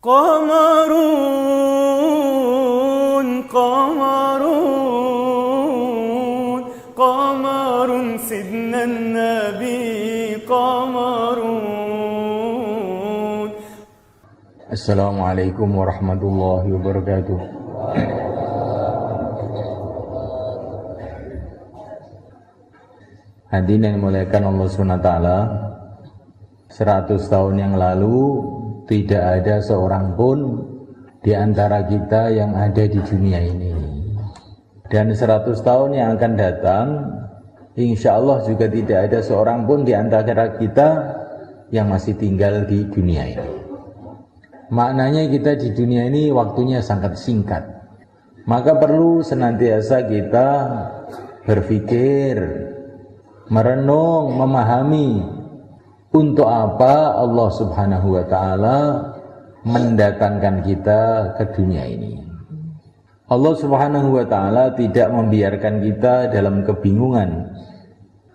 قمرون قمرون قمر سيدنا النبي قمرون. السلام عليكم ورحمة الله وبركاته. Hadirin yang dimuliakan Allah SWT, 100 tahun yang lalu tidak ada seorang pun di antara kita yang ada di dunia ini. Dan 100 tahun yang akan datang, insya Allah juga tidak ada seorang pun di antara kita yang masih tinggal di dunia ini. Maknanya kita di dunia ini waktunya sangat singkat. Maka perlu senantiasa kita berpikir, merenung, memahami untuk apa Allah Subhanahu wa ta'ala mendatangkan kita ke dunia ini. Allah Subhanahu wa ta'ala tidak membiarkan kita dalam kebingungan.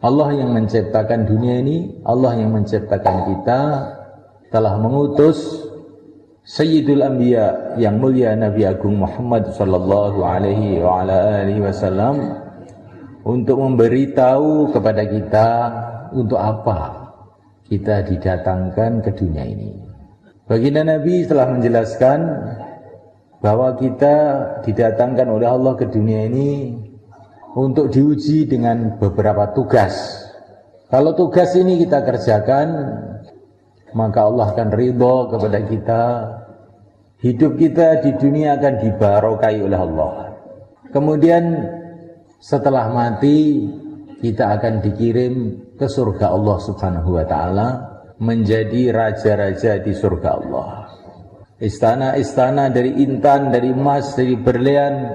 Allah yang menciptakan dunia ini, Allah yang menciptakan kita, telah mengutus Sayyidul Anbiya yang mulia Nabi Agung Muhammad sallallahu alaihi wa ala alihi wasallam untuk memberitahu kepada kita untuk apa kita didatangkan ke dunia ini. Baginda Nabi telah menjelaskan bahwa kita didatangkan oleh Allah ke dunia ini untuk diuji dengan beberapa tugas. Kalau tugas ini kita kerjakan, maka Allah akan ridho kepada kita. Hidup kita di dunia akan dibarokai oleh Allah. Kemudian setelah mati kita akan dikirim ke surga Allah Subhanahu wa ta'ala, menjadi raja-raja di surga Allah. Istana-istana dari intan, dari emas, dari berlian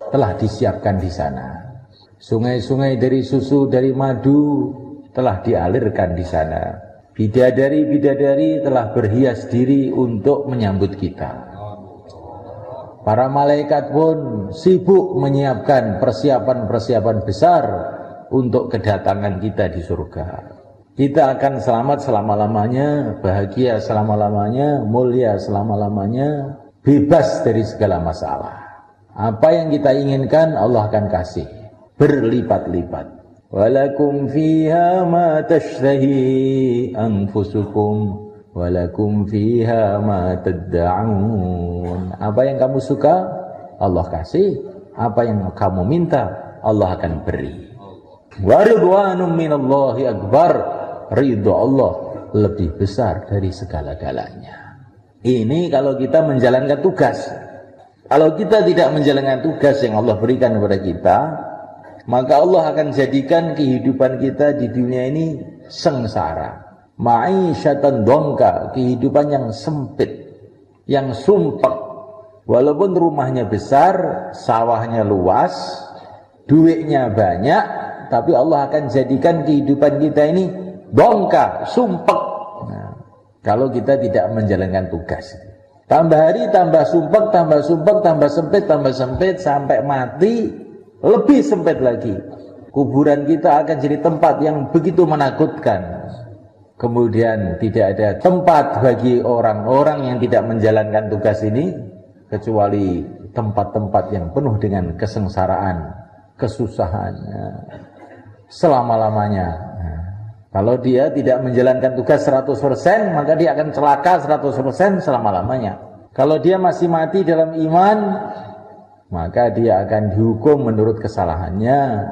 telah disiapkan di sana. Sungai-sungai dari susu, dari madu telah dialirkan di sana. Bidadari-bidadari telah berhias diri untuk menyambut kita. Para malaikat pun sibuk menyiapkan persiapan-persiapan besar untuk kedatangan kita di surga. Kita akan selamat selama-lamanya, bahagia selama-lamanya, mulia selama-lamanya, bebas dari segala masalah. Apa yang kita inginkan Allah akan kasih berlipat-lipat. Walakum fiha ma tashtahi anfusukum walakum fiha ma tadda'un. Apa yang kamu suka Allah kasih, apa yang kamu minta Allah akan beri. Wa ridwanum minallahi akbar, ridho Allah lebih besar dari segala-galanya. Ini kalau kita menjalankan tugas. Kalau kita tidak menjalankan tugas yang Allah berikan kepada kita, maka Allah akan jadikan kehidupan kita di dunia ini sengsara, ma'isyatan dongka, kehidupan yang sempit, yang sumpek. Walaupun rumahnya besar, sawahnya luas, duitnya banyak, tapi Allah akan jadikan kehidupan kita ini dongka, sumpek. Nah, kalau kita tidak menjalankan tugas, tambah hari tambah sumpek, tambah sumpek, tambah sempit, sampai mati lebih sempit lagi. Kuburan kita akan jadi tempat yang begitu menakutkan. Kemudian tidak ada tempat bagi orang-orang yang tidak menjalankan tugas ini kecuali tempat-tempat yang penuh dengan kesengsaraan, kesusahan selama-lamanya. Kalau dia tidak menjalankan tugas 100%, maka dia akan celaka 100% selama-lamanya. Kalau dia masih mati dalam iman, maka dia akan dihukum menurut kesalahannya.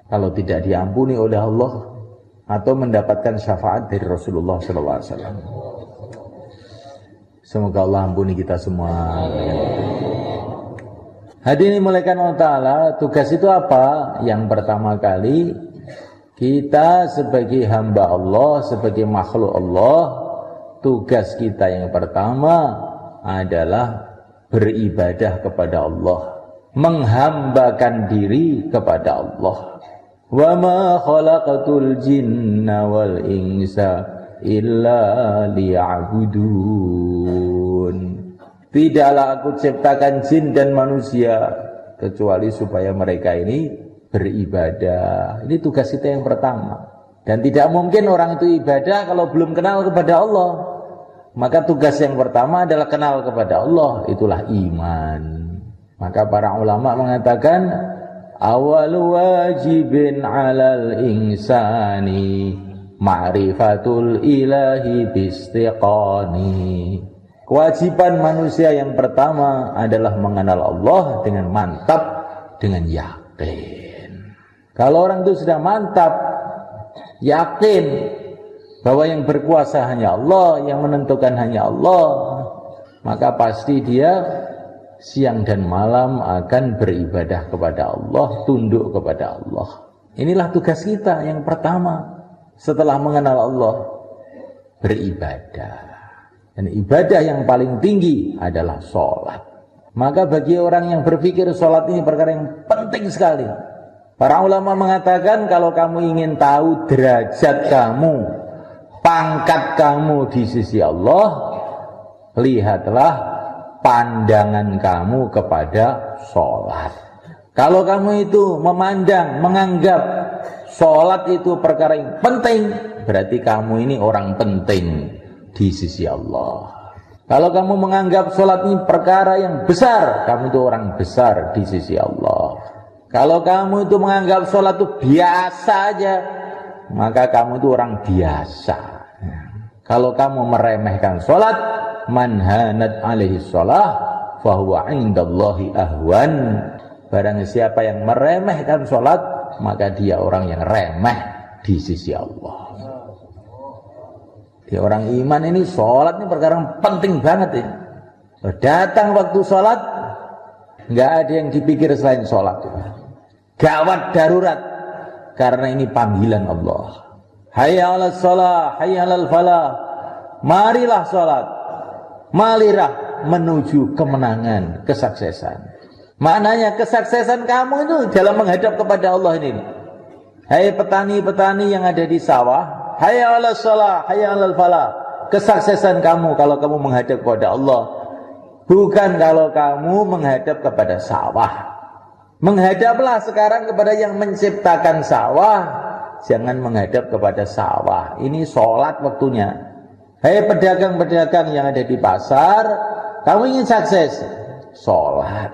Kalau tidak diampuni oleh Allah atau mendapatkan syafaat dari Rasulullah SAW. Semoga Allah ampuni kita semua. Hadirin dimuliakan Allah Ta'ala, tugas itu apa? Yang pertama kali, kita sebagai hamba Allah, sebagai makhluk Allah, tugas kita yang pertama adalah beribadah kepada Allah, menghambakan diri kepada Allah. Wa ma khalaqatul jinna wal insa illa liya'budun. Tidaklah aku ciptakan jin dan manusia kecuali supaya mereka ini beribadah. Ini tugas kita yang pertama. Dan tidak mungkin orang itu ibadah kalau belum kenal kepada Allah. Maka tugas yang pertama adalah kenal kepada Allah, itulah iman. Maka para ulama mengatakan awalu wajibin 'alal insani ma'rifatul ilahi bistiqani. Kewajiban manusia yang pertama adalah mengenal Allah dengan mantap, dengan yakin. Kalau orang itu sudah mantap, yakin bahwa yang berkuasa hanya Allah, yang menentukan hanya Allah, maka pasti dia siang dan malam akan beribadah kepada Allah, tunduk kepada Allah. Inilah tugas kita yang pertama setelah mengenal Allah, beribadah. Dan ibadah yang paling tinggi adalah sholat. Maka bagi orang yang berpikir sholat ini perkara yang penting sekali, para ulama mengatakan kalau kamu ingin tahu derajat kamu, pangkat kamu di sisi Allah, lihatlah pandangan kamu kepada sholat. Kalau kamu itu memandang, menganggap sholat itu perkara yang penting, berarti kamu ini orang penting di sisi Allah. Kalau kamu menganggap sholat ini perkara yang besar, kamu itu orang besar di sisi Allah. Kalau kamu itu menganggap sholat itu biasa aja, maka kamu itu orang biasa. Kalau kamu meremehkan sholat, man hanat alaihi sholah fahuwa indallahi ahwan. Barang siapa yang meremehkan sholat, maka dia orang yang remeh di sisi Allah. Di orang iman ini sholat ini perkara yang penting banget ya. Datang waktu sholat, nggak ada yang dipikir selain sholat. Gawat darurat, karena ini panggilan Allah. Hayya 'alas shalah, hayya 'alal falah. Marilah sholat, marilah menuju kemenangan, kesuksesan. Maknanya kesuksesan kamu itu dalam menghadap kepada Allah ini. Hai petani-petani yang ada di sawah, hayya 'alas shalah, hayya 'alal falah. Kesuksesan kamu kalau kamu menghadap kepada Allah, bukan kalau kamu menghadap kepada sawah. Menghadaplah sekarang kepada yang menciptakan sawah, jangan menghadap kepada sawah. Ini sholat waktunya. Hai pedagang-pedagang yang ada di pasar, kamu ingin sukses, sholat.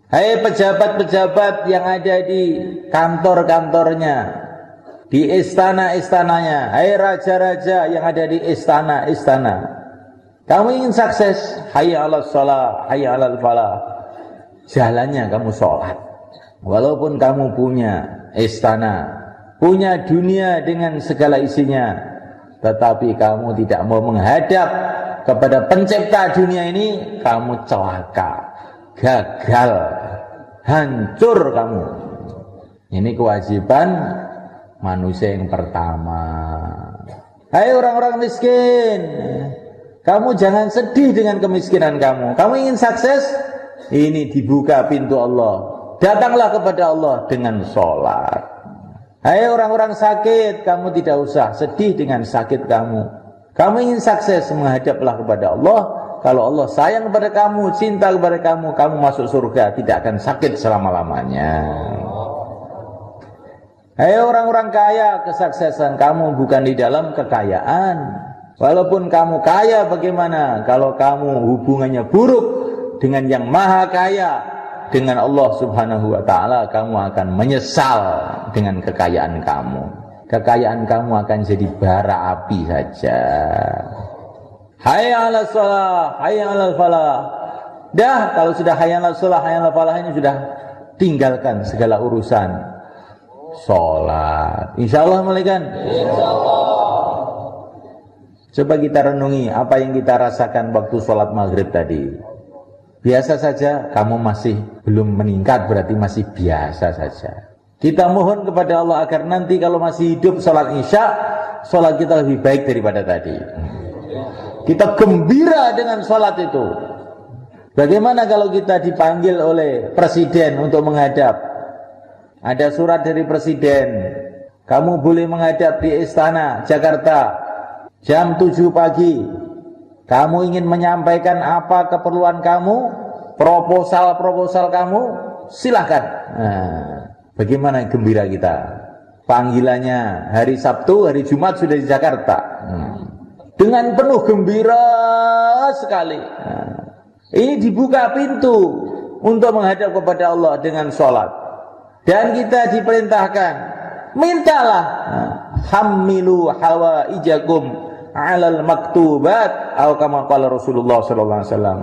Hai pejabat-pejabat yang ada di kantor-kantornya, di istana-istananya, hai raja-raja yang ada di istana-istana, kamu ingin sukses, hayya 'alas shalah, hayya 'alal falah. Jalannya kamu sholat. Walaupun kamu punya istana, punya dunia dengan segala isinya, tetapi kamu tidak mau menghadap kepada pencipta dunia ini, kamu celaka, gagal, hancur kamu. Ini kewajiban manusia yang pertama. Hai orang-orang miskin, kamu jangan sedih dengan kemiskinan kamu. Kamu ingin sukses? Ini dibuka pintu Allah. Datanglah kepada Allah dengan sholat. Hai orang-orang sakit, kamu tidak usah sedih dengan sakit kamu. Kamu ingin sukses, menghadaplah kepada Allah. Kalau Allah sayang kepada kamu, cinta kepada kamu, kamu masuk surga, tidak akan sakit selama-lamanya. Hai orang-orang kaya, kesuksesan kamu bukan di dalam kekayaan. Walaupun kamu kaya bagaimana, kalau kamu hubungannya buruk dengan yang maha kaya, dengan Allah subhanahu wa ta'ala, kamu akan menyesal dengan kekayaan kamu. Kekayaan kamu akan jadi bara api saja. Hayya 'alas shalah, hayya 'alal falah. Dah, kalau sudah hayya 'alas shalah, hayya 'alal falah ini sudah tinggalkan segala urusan. Sholat. Insyaallah mulaikan. Insyaallah. Coba kita renungi apa yang kita rasakan waktu sholat maghrib tadi. Biasa saja, kamu masih belum meningkat, berarti masih biasa saja. Kita mohon kepada Allah agar nanti kalau masih hidup sholat isya, sholat kita lebih baik daripada tadi. Kita gembira dengan sholat itu. Bagaimana kalau kita dipanggil oleh presiden untuk menghadap? Ada surat dari presiden, kamu boleh menghadap di istana Jakarta jam 7 pagi. Kamu ingin menyampaikan apa keperluan kamu, proposal kamu, silahkan. Nah, bagaimana gembira kita? Panggilannya hari Sabtu, hari Jumat sudah di Jakarta. dengan penuh gembira sekali. Ini dibuka pintu untuk menghadap kepada Allah dengan sholat. Dan kita diperintahkan, mintalah, hamilu hawaijakum alal maktubat, atau kama qala Rasulullah sallallahu alaihi wasallam.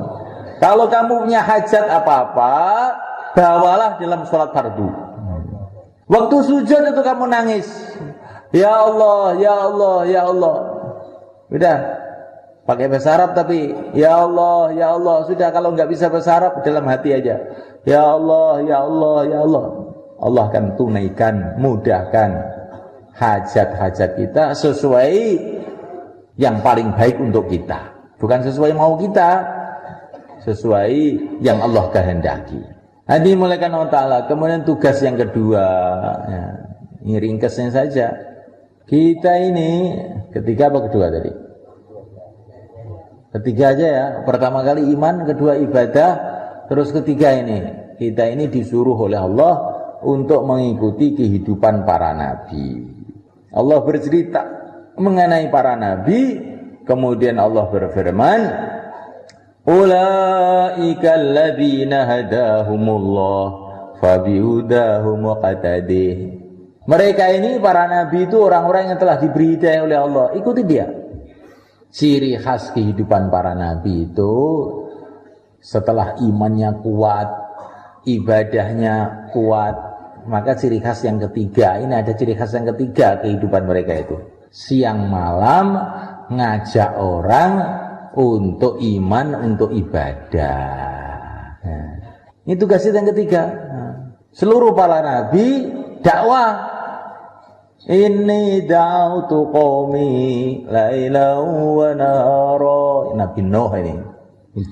Kalau kamu punya hajat apa-apa, bawalah dalam sholat fardu. Waktu sujud itu kamu nangis, ya Allah, ya Allah, ya Allah. Udah, pakai bahasa Arab tapi ya Allah, ya Allah. Sudah, kalau nggak bisa bahasa Arab dalam hati aja. Ya Allah, ya Allah, ya Allah. Allah akan tunaikan, mudahkan hajat-hajat kita sesuai yang paling baik untuk kita. Bukan sesuai mau kita, sesuai yang Allah kehendaki. Hadi mulaikan Allah Ta'ala. Kemudian tugas yang kedua, ya, ini ringkasnya saja. Kita ini ketiga apa kedua tadi? Ketiga aja ya. Pertama kali iman, kedua ibadah, terus ketiga ini. Kita ini disuruh oleh Allah untuk mengikuti kehidupan para nabi. Allah bercerita mengenai para nabi, kemudian Allah berfirman, ulaika alladzina hadahumullah fabihudahum muqtadih. Mereka ini para nabi itu orang-orang yang telah diberi hidayah oleh Allah, ikuti dia. Ciri khas kehidupan para nabi itu setelah imannya kuat, ibadahnya kuat, maka ciri khas yang ketiga, ini ada ciri khas yang ketiga kehidupan mereka itu. Siang malam ngajak orang untuk iman, untuk ibadah. Nah, ini tugas yang ketiga. Seluruh para nabi dakwah. Inni da'utu qaumi lailan wa nahara. Nabi Nuh ini.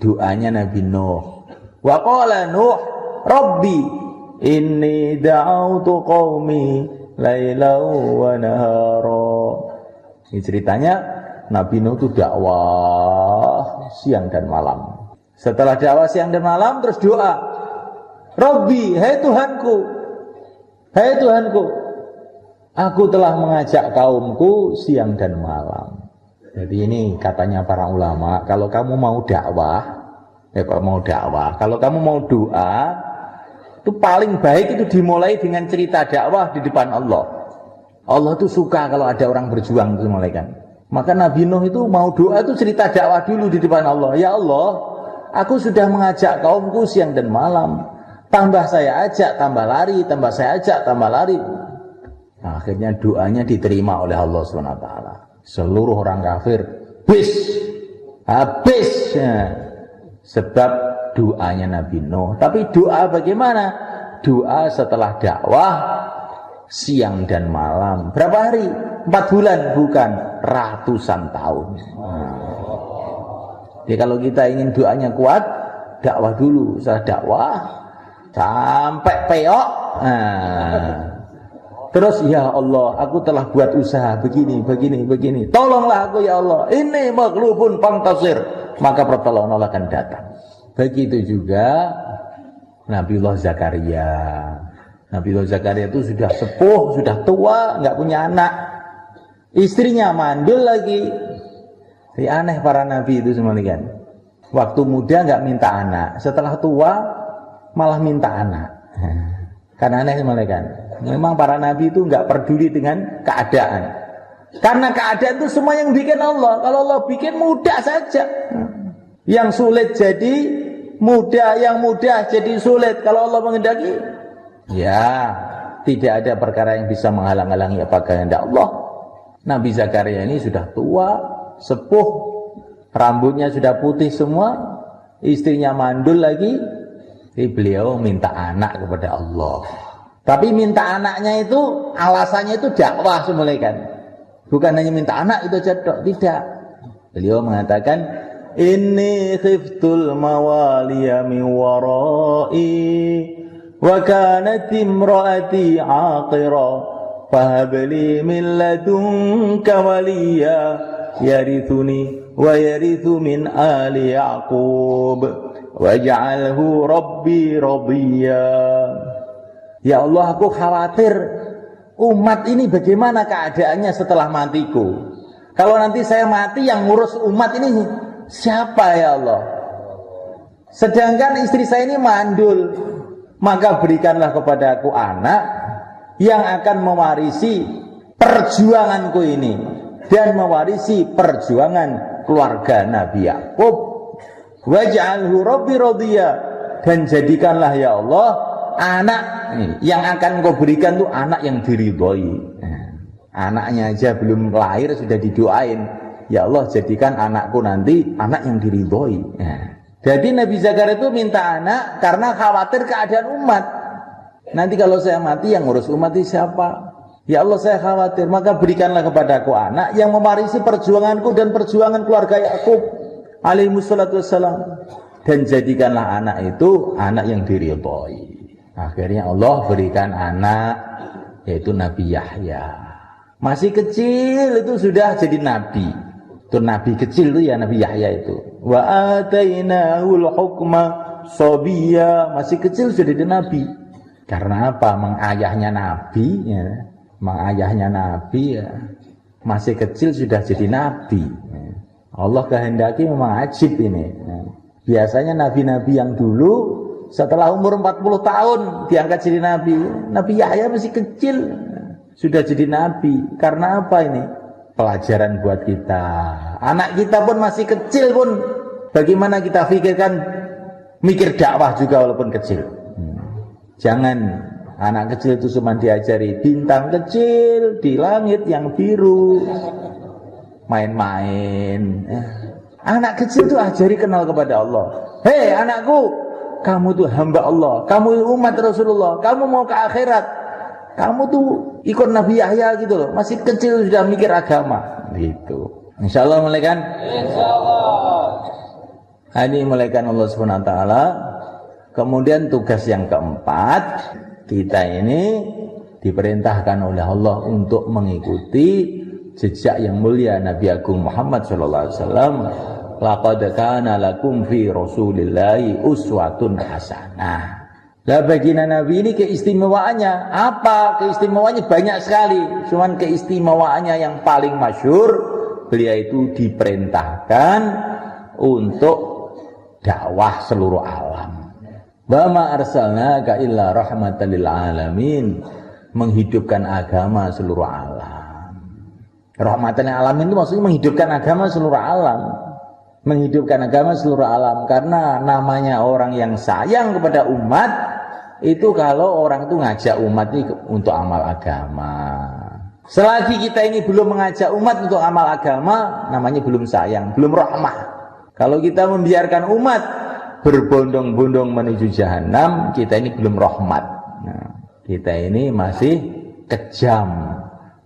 Doanya Nabi Nuh. Wa qala Nuh, Rabbi inni da'utu qaumi lailan wa nahara. Ini ceritanya Nabi Nuh itu dakwah siang dan malam. Setelah dakwah siang dan malam terus doa. Rabbi, hai Tuhanku. Hai Tuhanku, aku telah mengajak kaumku siang dan malam. Jadi ini katanya para ulama, kalau kamu mau dakwah, kalau kamu mau doa, itu paling baik itu dimulai dengan cerita dakwah di depan Allah. Allah itu suka kalau ada orang berjuang itu mulai kan. Maka Nabi Nuh itu mau doa itu cerita dakwah dulu di depan Allah. Ya Allah, aku sudah mengajak kaumku siang dan malam. Tambah saya ajak, tambah lari, tambah saya ajak, tambah lari. Nah, akhirnya doanya diterima oleh Allah SWT. Seluruh orang kafir habis ya. Sebab doanya Nabi Nuh. Tapi doa bagaimana? Doa setelah dakwah siang dan malam. Berapa hari? 4 bulan, bukan ratusan tahun. Jadi kalau kita ingin doanya kuat, dakwah dulu. Setelah dakwah sampai peok. Terus ya Allah, aku telah buat usaha begini. Tolonglah aku ya Allah. Ini maghlubun fantasir. Maka pertolongan Allah akan datang. Begitu juga Nabiullah Zakaria. Nabiullah Zakaria itu sudah sepuh, sudah tua, nggak punya anak. Istrinya mandul lagi. Jadi aneh para nabi itu semua kan. Waktu muda nggak minta anak, setelah tua malah minta anak. Karena aneh semua kan. Memang para nabi itu nggak peduli dengan keadaan. Karena keadaan itu semua yang bikin Allah. Kalau Allah bikin mudah saja. Yang sulit jadi mudah, yang mudah jadi sulit. Kalau Allah menghendaki, ya tidak ada perkara yang bisa menghalang-halangi apa kehendak Allah. Nabi Zakaria ini sudah tua, sepuh, rambutnya sudah putih semua, istrinya mandul lagi. Jadi beliau minta anak kepada Allah. Tapi minta anaknya itu alasannya itu dakwah semula kan. Bukan hanya minta anak itu aja, tidak. Beliau mengatakan, inni khiftul mawaliya min warai wa kanat imraati aqira fahabli min ladunka waliya yarithuni wa yarithu min ali yaqub waj'alhu rabbi radiya. Ya Allah, aku khawatir umat ini bagaimana keadaannya setelah matiku. Kalau nanti saya mati yang ngurus umat ini siapa ya Allah? Sedangkan istri saya ini mandul, maka berikanlah kepada aku anak yang akan mewarisi perjuanganku ini dan mewarisi perjuangan keluarga Nabi Yakub. Waj'alhu rabbi radhiya, dan jadikanlah ya Allah anak yang akan kau berikan tuh anak yang diridhoi. Anaknya aja belum lahir sudah didoain, ya Allah jadikan anakku nanti anak yang diridhoi. Jadi Nabi Zakaria itu minta anak karena khawatir keadaan umat. Nanti kalau saya mati yang ngurus umat itu siapa? Ya Allah saya khawatir, maka berikanlah kepadaku anak yang mewarisi perjuanganku dan perjuangan keluarga Yakub alaihi wassalatu wassalam, dan jadikanlah anak itu anak yang diridhoi. Akhirnya Allah berikan anak, yaitu Nabi Yahya. Masih kecil itu sudah jadi nabi. Itu nabi kecil itu ya Nabi Yahya itu. Wa atainahul hukma sabiyya, masih kecil sudah jadi nabi. Karena apa? Mengayahnya nabi ya. Mengayahnya nabi ya. Masih kecil sudah jadi nabi. Allah kehendaki memang ajib ini. Biasanya nabi-nabi yang dulu setelah umur 40 tahun diangkat jadi nabi. Nabi Yahya masih kecil sudah jadi nabi. Karena apa ini? Pelajaran buat kita. Anak kita pun masih kecil pun bagaimana kita pikirkan mikir dakwah juga walaupun kecil. Jangan anak kecil itu cuma diajari bintang kecil di langit yang biru, main-main. Anak kecil itu ajari kenal kepada Allah. Hei anakku, kamu tuh hamba Allah, kamu umat Rasulullah, kamu mau ke akhirat, kamu tuh ikut Nabi Yahya gitu loh. Masih kecil sudah mikir agama gitu. Insyaallah mulai kan? Insyaallah. Ini mulaikan Allah Subhanahu wa taala. Kemudian tugas yang keempat, kita ini diperintahkan oleh Allah untuk mengikuti jejak yang mulia Nabi Agung Muhammad sallallahu alaihi wasallam. Laqad kana lakum fi Rasulillahi uswatun hasanah. Lah baginda Nabi ini keistimewaannya apa? Keistimewaannya banyak sekali. Cuman keistimewaannya yang paling masyhur, beliau itu diperintahkan untuk dakwah seluruh alam. Wa ma arsalnaka illa rahmatan lil alamin, menghidupkan agama seluruh alam. Rahmatan lil alamin itu maksudnya menghidupkan agama seluruh alam. Menghidupkan agama seluruh alam, karena namanya orang yang sayang kepada umat itu kalau orang itu ngajak umat ini untuk amal agama. Selagi kita ini belum mengajak umat untuk amal agama, namanya belum sayang, belum rahmah. Kalau kita membiarkan umat berbondong-bondong menuju jahanam, kita ini belum rahmat. Nah, kita ini masih kejam,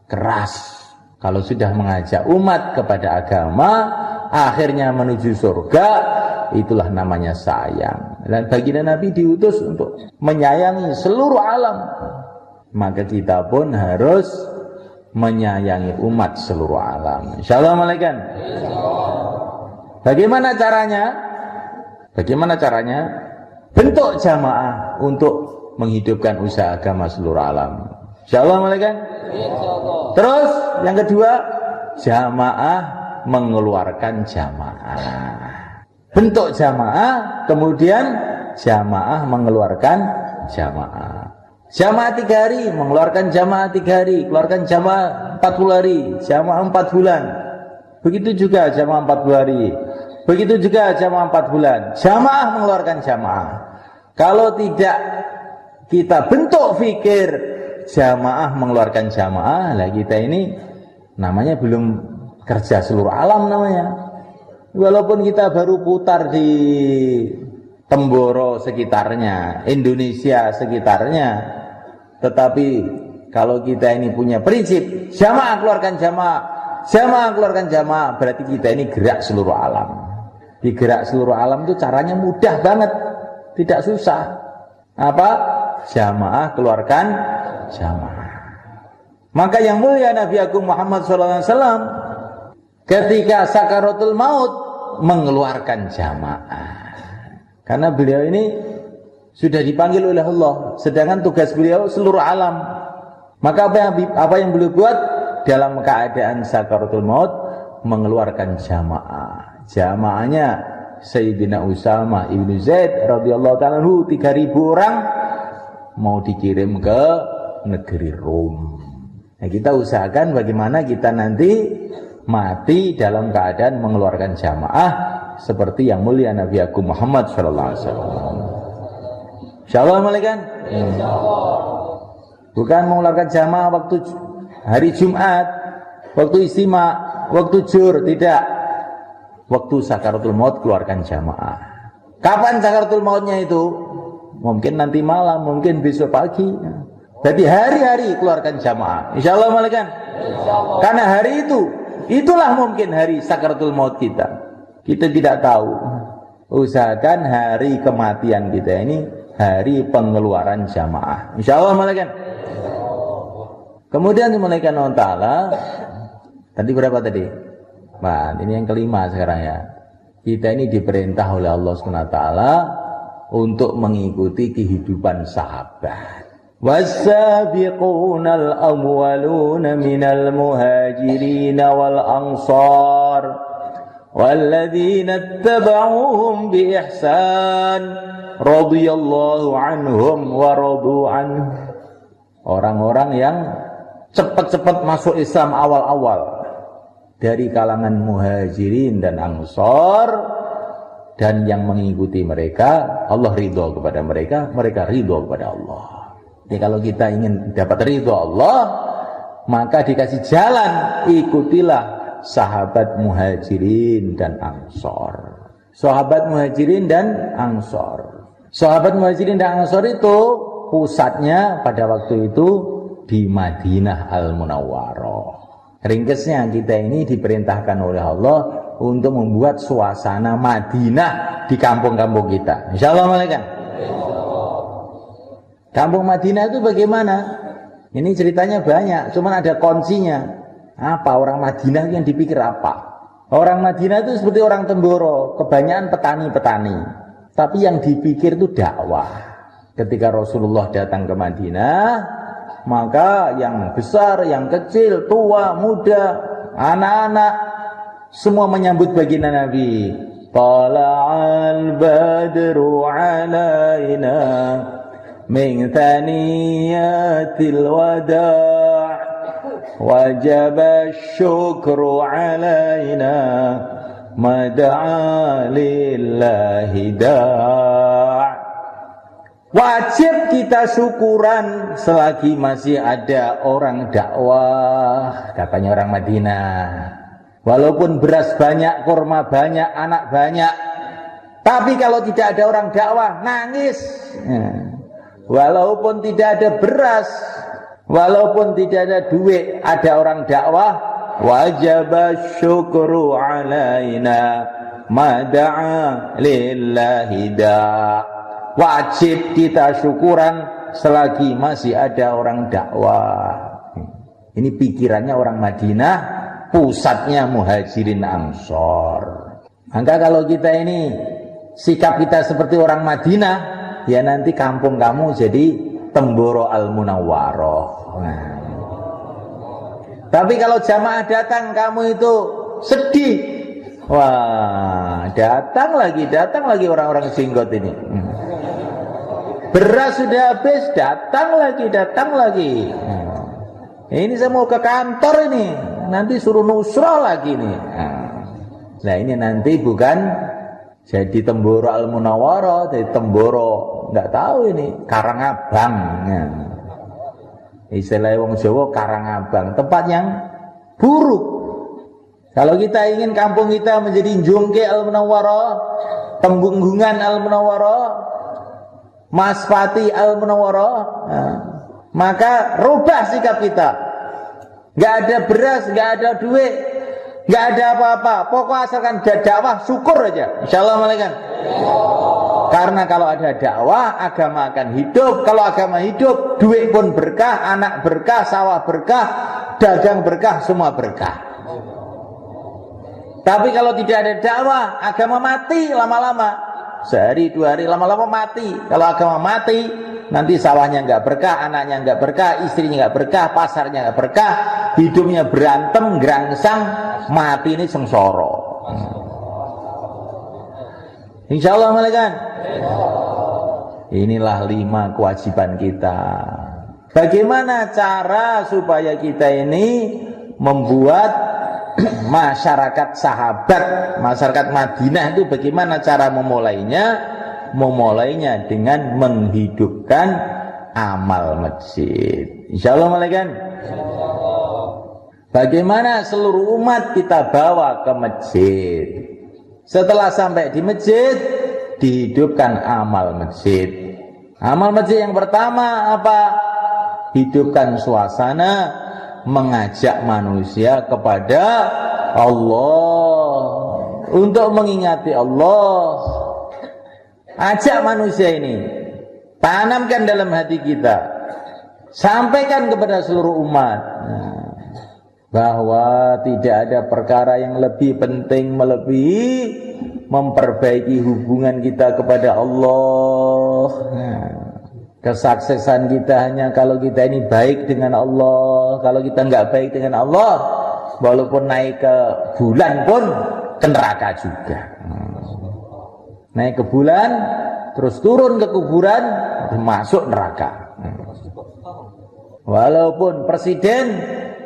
keras. Kalau sudah mengajak umat kepada agama, akhirnya menuju surga, itulah namanya sayang. Dan baginda Nabi diutus untuk menyayangi seluruh alam, maka kita pun harus menyayangi umat seluruh alam. Insyaallah malaikat. Bagaimana caranya? Bagaimana caranya? Bentuk jamaah untuk menghidupkan usaha agama seluruh alam. Insyaallah malaikat. Terus yang kedua, jamaah mengeluarkan jamaah. Bentuk jamaah, kemudian jamaah mengeluarkan jamaah. Jamaah 3 hari, mengeluarkan jamaah 3 hari, keluarkan jamaah 40 hari, jamaah 4 bulan. Begitu juga jamaah 40 hari. Begitu juga jamaah 4 bulan. Jamaah mengeluarkan jamaah. Kalau tidak kita bentuk fikir jamaah mengeluarkan jamaah, lah kita ini namanya belum kerja seluruh alam namanya. Walaupun kita baru putar di Temboro sekitarnya, Indonesia sekitarnya, tetapi kalau kita ini punya prinsip jamaah keluarkan jamaah, jamaah keluarkan jamaah, berarti kita ini gerak seluruh alam. Di gerak seluruh alam itu caranya mudah banget, tidak susah. Apa? Jamaah keluarkan jamaah. Maka yang mulia Nabi Agung Muhammad SAW ketika sakaratul maut mengeluarkan jamaah. Karena beliau ini sudah dipanggil oleh Allah, sedangkan tugas beliau seluruh alam. Maka apa yang beliau buat dalam keadaan sakaratul maut, mengeluarkan jamaah. Jamaahnya Sayyidina Usama ibnu Zaid radhiyallahu ta'ala anhu 3.000 orang mau dikirim ke negeri Rom. Nah, kita usahakan bagaimana kita nanti mati dalam keadaan mengeluarkan jamaah seperti yang mulia Nabi Agung Muhammad sallallahu alaihi wasallam. Insyaallah malaikat. Bukan mengeluarkan jamaah waktu hari Jumat, waktu istima, waktu jur, tidak. Waktu sakaratul maut keluarkan jamaah. Kapan sakaratul mautnya itu? Mungkin nanti malam, mungkin besok pagi. Jadi hari-hari keluarkan jamaah. Insyaallah malaikat. Karena hari itulah mungkin hari sakaratul maut kita. Kita tidak tahu. Usahakan hari kematian kita ini hari pengeluaran jamaah. Insyaallah malaikat. Kemudian malaikat Allah Ta'ala, tadi berapa tadi? Nah, ini yang kelima sekarang ya. Kita ini diperintah oleh Allah SWT untuk mengikuti kehidupan sahabat. Was-sabiqunal awwaluna minal muhajirin wal ansar walladzina ittaba'uhum bi ihsan radhiyallahu anhum wa radu anhu. Orang-orang yang cepat-cepat masuk Islam awal-awal dari kalangan muhajirin dan ansar, dan yang mengikuti mereka Allah ridho kepada mereka, mereka ridho kepada Allah. Jadi kalau kita ingin dapat ridho Allah, maka dikasih jalan, ikutilah sahabat muhajirin dan ansar. Sahabat muhajirin dan ansar. Sahabat muhajirin dan ansar itu pusatnya pada waktu itu di Madinah Al-Munawwarah. Ringkesnya kita ini diperintahkan oleh Allah untuk membuat suasana Madinah di kampung-kampung kita. Insyaallah malaikat. Kampung Madinah itu bagaimana? Ini ceritanya banyak, cuman ada kuncinya. Apa orang Madinah yang dipikir apa? Orang Madinah itu seperti orang Temboro, kebanyakan petani-petani. Tapi yang dipikir itu dakwah. Ketika Rasulullah datang ke Madinah, maka yang besar, yang kecil, tua, muda, anak-anak semua menyambut baginda Nabi. Tala'al badru alaina min thaniyatil wada' wajaba syukru alaina mada'a lillahi da'. Wajib kita syukuran selagi masih ada orang dakwah, katanya orang Madinah. Walaupun beras banyak, kurma banyak, anak banyak, tapi kalau tidak ada orang dakwah, nangis. Walaupun tidak ada beras, walaupun tidak ada duit, ada orang dakwah, wajib syukru alaina mada'a lillahi da'. Wajib kita syukuran selagi masih ada orang dakwah. Ini pikirannya orang Madinah, pusatnya muhajirin ansor. Maka kalau kita ini sikap kita seperti orang Madinah, ya nanti kampung kamu jadi Temboro Al-Munawwarah. Nah. Tapi kalau jamaah datang kamu itu sedih, wah datang lagi orang-orang jenggot ini. Beras sudah habis, datang lagi. Ini saya mau ke kantor ini, nanti suruh nusrah lagi nih. Nah ini nanti bukan jadi Temboro Al-Munawwarah, jadi Temboro nggak tahu ini Karangabang. Istilah wong Jawa Karangabang, tempat yang buruk. Kalau kita ingin kampung kita menjadi Jongke Al-Munawwarah, Tenggungan Al-Munawwarah, Maspati Al-Munawwarah, maka rubah sikap kita. Gak ada beras, gak ada duit, gak ada apa-apa. Pokok asalkan ada dakwah, syukur aja. Insyaallah malaikat. Karena kalau ada dakwah, agama akan hidup. Kalau agama hidup, duit pun berkah, anak berkah, sawah berkah, dagang berkah, semua berkah. Tapi kalau tidak ada dakwah, agama mati lama-lama. sehari 2 hari, lama-lama mati. Kalau agama mati, nanti sawahnya nggak berkah, anaknya nggak berkah, istrinya nggak berkah, pasarnya nggak berkah, hidupnya berantem, gerangsang, mati ini sengsara. Insya Allah malaikat. Inilah 5 kewajiban kita. Bagaimana cara supaya kita ini membuat masyarakat sahabat, masyarakat Madinah itu bagaimana cara memulainya? Memulainya dengan menghidupkan amal masjid. Insya Allah malaikat. Bagaimana seluruh umat kita bawa ke masjid? Setelah sampai di masjid, dihidupkan amal masjid. Amal masjid yang pertama apa? Hidupkan suasana, mengajak manusia kepada Allah, untuk mengingati Allah. Ajak manusia ini, tanamkan dalam hati kita, sampaikan kepada seluruh umat bahwa tidak ada perkara yang lebih penting melebihi memperbaiki hubungan kita kepada Allah. Kesuksesan kita hanya kalau kita ini baik dengan Allah. Kalau kita nggak baik dengan Allah, walaupun naik ke bulan pun ke neraka juga. Naik ke bulan, terus turun ke kuburan, masuk neraka. Walaupun presiden,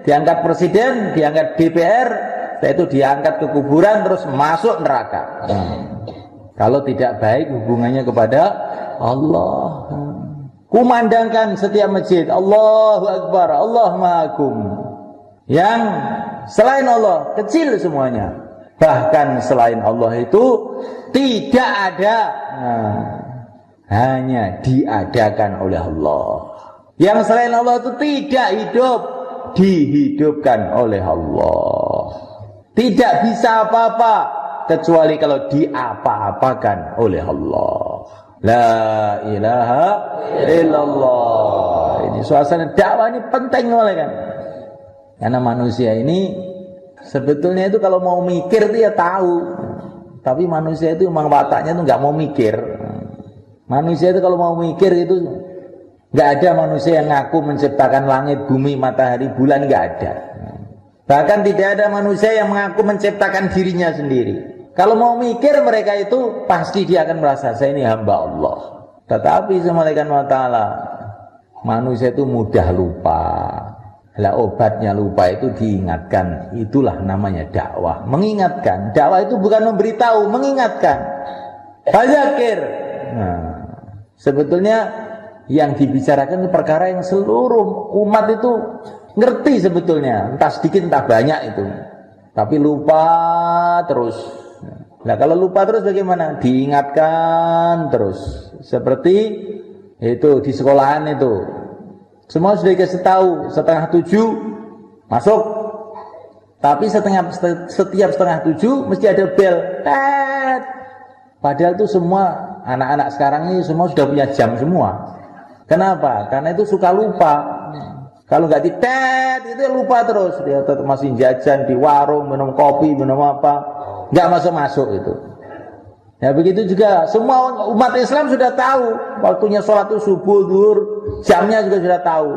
diangkat DPR, itu diangkat ke kuburan terus masuk neraka. Kalau tidak baik hubungannya kepada Allah. Kumandangkan setiap masjid, Allahu Akbar, Allah Ma'akum. Yang selain Allah kecil semuanya. Bahkan selain Allah itu tidak ada, hanya diadakan oleh Allah. Yang selain Allah itu tidak hidup, dihidupkan oleh Allah. Tidak bisa apa-apa kecuali kalau diapa-apakan oleh Allah. La ilaha illallah. Ini suasana dakwah ini penting oleh kan. Karena manusia ini sebetulnya itu kalau mau mikir itu ya tahu. Tapi manusia itu memang wataknya itu nggak mau mikir. Manusia itu kalau mau mikir itu nggak ada manusia yang ngaku menciptakan langit, bumi, matahari, bulan, nggak ada. Bahkan tidak ada manusia yang mengaku menciptakan dirinya sendiri. Kalau mau mikir mereka itu pasti dia akan merasa saya ini hamba Allah. Tetapi malaikat ta'ala, manusia itu mudah lupa. Lah obatnya lupa itu diingatkan. Itulah namanya dakwah. Mengingatkan. Dakwah itu bukan memberitahu, mengingatkan. Fadzakir. Nah, sebetulnya yang dibicarakan itu perkara yang seluruh umat itu ngerti sebetulnya. Entah sedikit entah banyak itu. Tapi lupa terus. Nah kalau lupa terus bagaimana? Diingatkan terus. Seperti itu di sekolahan itu. Semua sudah dikasih tahu 6:30 masuk. Tapi setiap 6:30 mesti ada bel. Tet. Padahal itu semua anak-anak sekarang ini semua sudah punya jam semua. Kenapa? Karena itu suka lupa. Kalau nggak ditet itu lupa terus. Dia tetap masih jajan di warung, minum kopi, minum apa. Nggak masuk-masuk itu. Ya begitu juga semua umat Islam sudah tahu waktunya sholat itu subuh, zuhur, jamnya juga sudah tahu.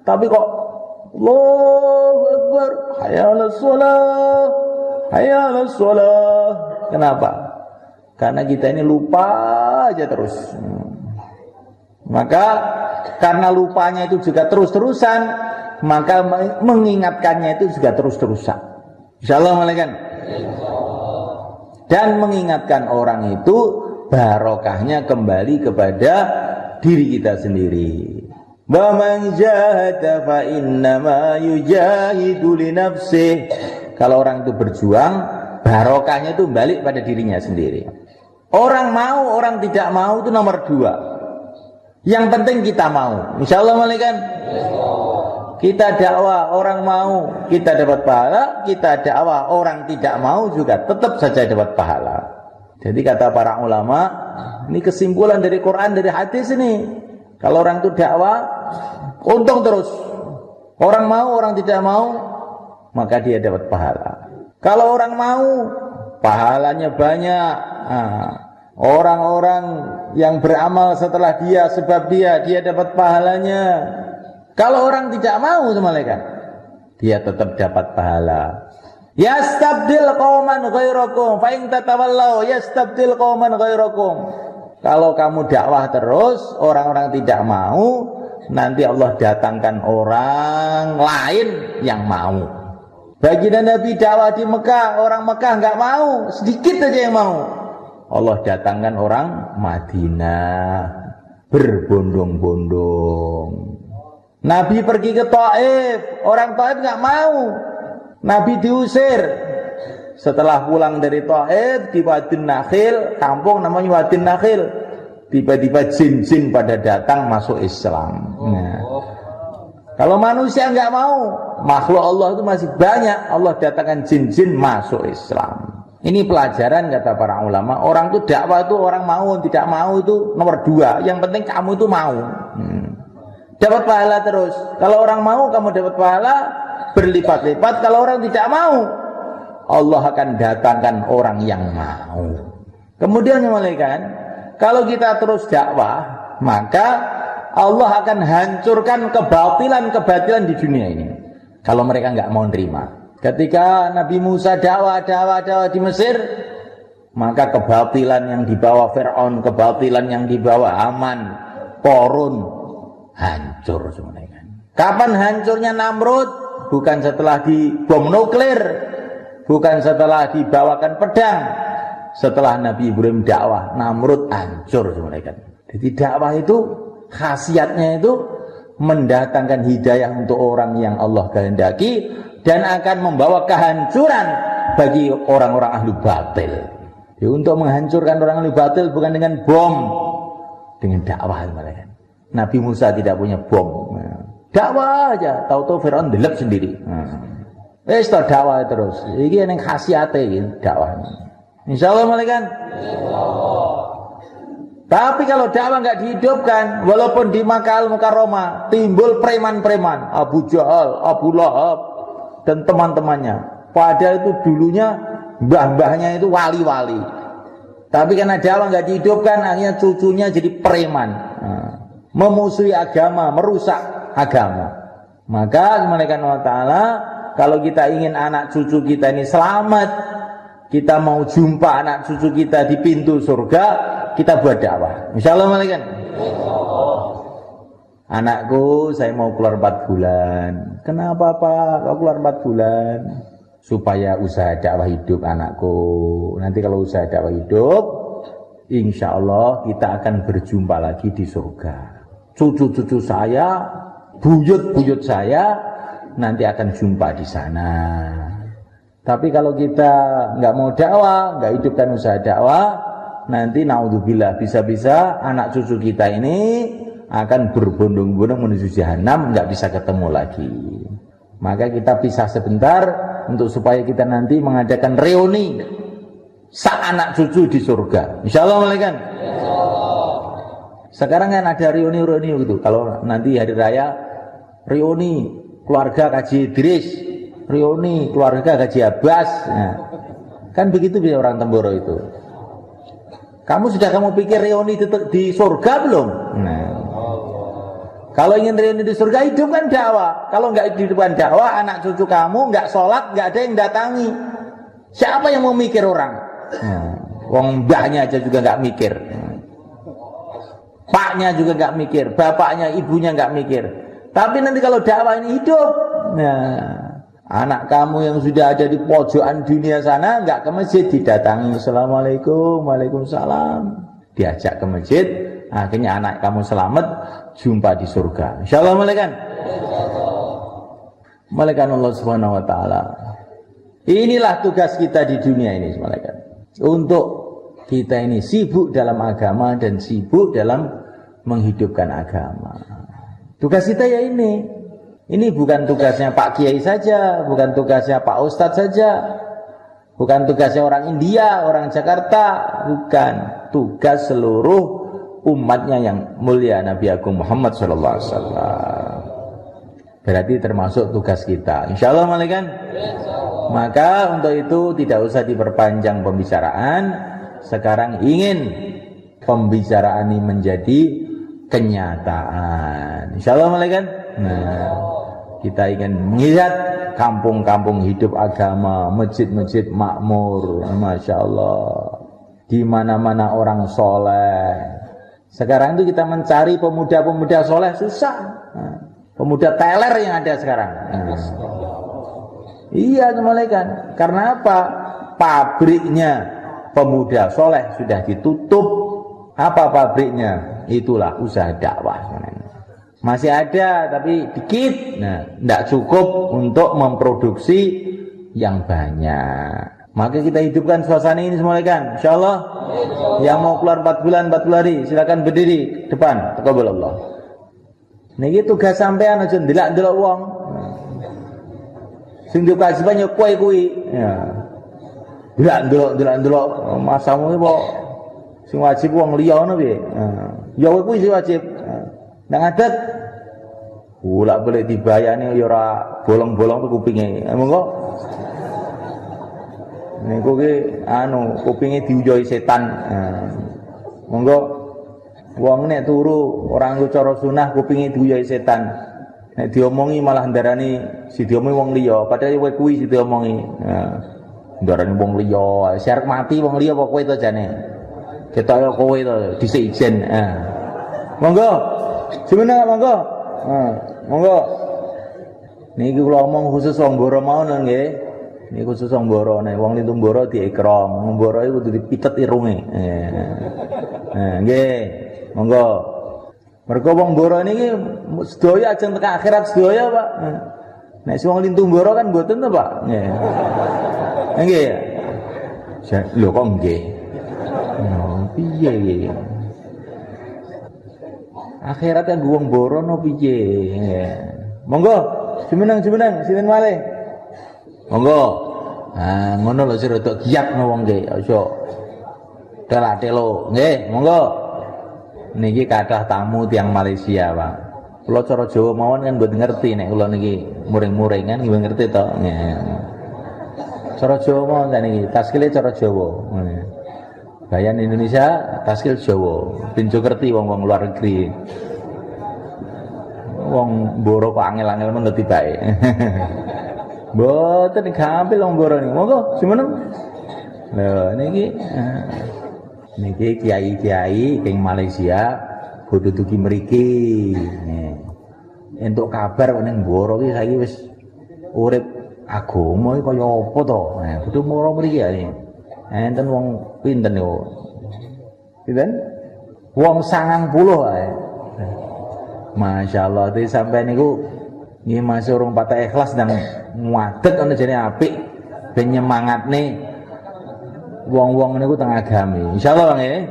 Tapi kok Allahu Akbar, hayya 'alas shalah, hayya 'alas shalah. Kenapa? Karena kita ini lupa aja terus. Maka karena lupanya itu juga terus-terusan, maka mengingatkannya itu juga terus-terusan. Insyaallah malaikat. Dan mengingatkan orang itu barokahnya kembali kepada diri kita sendiri. Wa man jahada fa innama yujahidu li nafsihi. Kalau orang itu berjuang, barokahnya itu balik pada dirinya sendiri. Orang mau, orang tidak mau itu nomor 2. Yang penting kita mau. Insyaallah malaikat. Kita dakwah orang mau, kita dapat pahala. Kita dakwah orang tidak mau juga tetap saja dapat pahala. Jadi kata para ulama, ini kesimpulan dari Quran, dari hadis ini. Kalau orang itu dakwah, untung terus. Orang mau, orang tidak mau, maka dia dapat pahala. Kalau orang mau, pahalanya banyak. Orang-orang yang beramal setelah dia, sebab dia dapat pahalanya. Kalau orang tidak mau malaikat, dia tetap dapat pahala. Yastabdil qauman ghairakum fa in tatawallaw yastabdil qauman ghairakum. Kalau kamu dakwah terus, orang-orang tidak mau, nanti Allah datangkan orang lain yang mau. Baginda Nabi dakwah di Mekah, orang Mekah enggak mau, sedikit aja yang mau. Allah datangkan orang Madinah berbondong-bondong. Nabi pergi ke Taif, orang Taif enggak mau. Nabi diusir. Setelah pulang dari Taif di Wadin Nakhil, kampung namanya Wadin Nakhil, tiba-tiba jin-jin pada datang masuk Islam. Nah, kalau manusia enggak mau, makhluk Allah itu masih banyak, Allah datangkan jin-jin masuk Islam. Ini pelajaran kata para ulama. Orang itu dakwah itu orang mau tidak mau itu nomor 2. Yang penting kamu itu mau. Dapat pahala terus. Kalau orang mau kamu dapat pahala berlipat-lipat. Kalau orang tidak mau, Allah akan datangkan orang yang mau. Kemudian malaikat, kalau kita terus dakwah, maka Allah akan hancurkan kebatilan-kebatilan di dunia ini. Kalau mereka nggak mau nerima. Ketika Nabi Musa dakwah di Mesir, maka kebatilan yang dibawa Fir'aun, kebatilan yang dibawa Haman, Qorun, hancur semuanya. Kapan hancurnya Namrud? Bukan setelah dibom nuklir, bukan setelah dibawakan pedang. Setelah Nabi Ibrahim dakwah, Namrud hancur semuanya. Jadi dakwah itu khasiatnya itu mendatangkan hidayah untuk orang yang Allah kehendaki, dan akan membawa kehancuran bagi orang-orang ahli batil. Jadi untuk menghancurkan orang ahli batil bukan dengan bom, dengan dakwah. Nabi Musa tidak punya bom, dakwah aja, tahu-tahu Fir'aun delep sendiri. Wis dakwah terus. Iki yang khasiate dakwah. Insyaallah malaikat. Tapi kalau dakwah nggak dihidupkan, walaupun di Makkah Al-Mukarramah timbul preman-preman, Abu Jahal, Abu Lahab dan teman-temannya. Padahal itu dulunya mbah-mbahnya itu wali-wali. Tapi karena dakwah nggak dihidupkan, akhirnya cucunya jadi preman, memusuhi agama, merusak agama. Maka malaikat Allah Ta'ala, kalau kita ingin anak cucu kita ini selamat, kita mau jumpa anak cucu kita di pintu surga, kita buat dakwah. Insyaallah malaikat. Anakku, saya mau keluar 4 bulan. Kenapa Pak? Kau keluar 4 bulan? Supaya usaha dakwah hidup anakku. Nanti kalau usaha dakwah hidup, insya Allah kita akan berjumpa lagi di surga. Cucu-cucu saya, buyut-buyut saya, nanti akan jumpa di sana. Tapi kalau kita nggak mau dakwah, nggak hidupkan usaha dakwah, nanti naudzubillah bisa-bisa anak cucu kita ini akan berbondong-bondong menuju jahanam, nggak bisa ketemu lagi. Maka kita pisah sebentar untuk supaya kita nanti mengadakan reuni anak cucu di surga. Insyaallah malaikat. Sekarang kan ada reuni gitu. Kalau nanti hari raya reuni keluarga Kaji Idris, reuni keluarga Kaji Abbas. Nah, kan begitu bisa orang Temboro itu. Kamu pikir reuni di surga belum? Nah, kalau ingin reuni di surga, hidupkan dakwah. Kalau nggak hidupkan dakwah, anak cucu kamu nggak sholat, nggak ada yang datangi. Siapa yang mau mikir orang? Wong mbahnya aja juga nggak mikir, paknya juga nggak mikir, bapaknya, ibunya nggak mikir. Tapi nanti kalau dakwah ini hidup, nah, anak kamu yang sudah ada di pojokan dunia sana nggak ke masjid, didatangi, assalamualaikum, waalaikumsalam, diajak ke masjid. Akhirnya anak kamu selamat, jumpa di surga. Insyaallah malaikat. Malaikat Allah Subhanahu wa taala. Inilah tugas kita di dunia ini, malaikat. Untuk kita ini sibuk dalam agama dan sibuk dalam menghidupkan agama. Tugas kita ya ini. Ini bukan tugasnya Pak Kiai saja, bukan tugasnya Pak Ustadz saja, bukan tugasnya orang India, orang Jakarta, bukan. Tugas seluruh umatnya yang mulia Nabi Agung Muhammad SAW. Berarti termasuk tugas kita. Insyaallah malaikat. Maka untuk itu tidak usah diperpanjang pembicaraan. sekarang ingin pembicaraan ini menjadi kenyataan. Insyaallah malaikat. Nah, kita ingin melihat kampung-kampung hidup agama, masjid-masjid makmur, masya Allah. Di mana-mana orang soleh. Sekarang itu kita mencari pemuda-pemuda soleh susah. Nah, pemuda teler yang ada sekarang. Nah. Iya malaikat. Karena apa? Pabriknya pemuda soleh sudah ditutup. Apa pabriknya? Itulah usaha dakwah. Masih ada tapi dikit. Nah, tidak cukup untuk memproduksi yang banyak. Maka kita hidupkan suasana ini semua kan. Insyaallah. Yang mau keluar 4 bulan 40 hari silakan berdiri depan. Taqabbalallah. Niki tugas sampean aja ndelak-ndelok wong. Sing dikasiban yo kowe kuwi. Ya. Ndelok-ndelok masamu iki kok sing wajib wong liya ngono piye? Ya kowe kuwi sing wajib. Nang adat bolak-balik dibayani ya ora bolong-bolong tuh kupinge. Monggo. Niku ki kupinge diujohi setan. Monggo wong nek turu ora nggo cara sunah kupinge diujohi setan. Nek diomongi malah ndarani si diomongi wong liya, padahal kowe kuwi si diomongi. Ndarani wong liya, syarek mati wong liya apa kowe to jane. Ketok kowe to dhisik ijen. Monggo. Semeneng monggo. Monggo. Niki kula omong khusus wong Boro mau nggih. Niki khusus wong Boro nek wong lintung Boro diikram. Wong Boro iku kudu dipitet irunge. Nggih. Monggo. Mergo wong Boro niki sedaya ajeng tekan akhirat sedaya, Pak. Nek wong lintung Boro kan mboten to, Pak. Nggih. Nggih. Lho kok nggih. Piye iki? Akhirat kan wong Boro no piye? Monggo, jumeneng sinten malih. Monggo. Nah, ngono lho sira tok giat no wong nggih, aja telak-telo. Nggih, monggo. Niki kathah tamu tiyang Malaysia, Pak. Kula cara Jawa mawon kan mboten ngerti nek kula niki muring-muring kan nggih ngerti to. Cara Jawa mawon niki, taskile cara Jawa. Bayan Indonesia, taskil Jawa. Pinjo ngerti wong-wong luar negeri. Wong Boro kok angel-angel men ngerti bae. Mboten gampil wong Boro niki. Monggo semeneng. Lho niki kiai-kiai ing Malaysia bodho dugi mriki. Entuk kabar ning Boro ki saiki wis urip agama iki kaya apa to? Bodho moro mriki ya. Enten wong pinten yo. Pinten? Wong 90 ae. Masyaallah iki sampeyan niku nggih masuk urung patah ikhlas nang ngadeg ana jane apik ben nyemangatne wong-wong niku teng agami. Insyaallah nggih.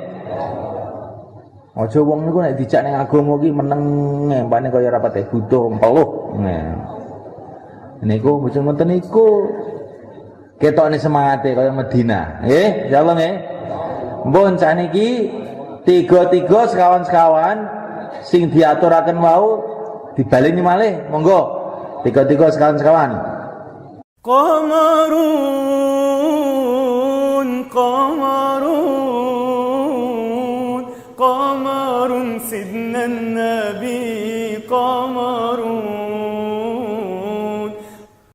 Aja wong niku nek dijak ning agama iki meneng ngempane kaya ora pateh butuh empeluh. Niku mboten wonten niku. Ketokne semangate kaya Medina. Nggih, insyaallah nggih. Mbon saniki tiga-tiga sekawan-sekawan sing diaturaken wau dibaleni malih. Monggo. Tiga-tiga sekawan-sekawan. Qamarun sidna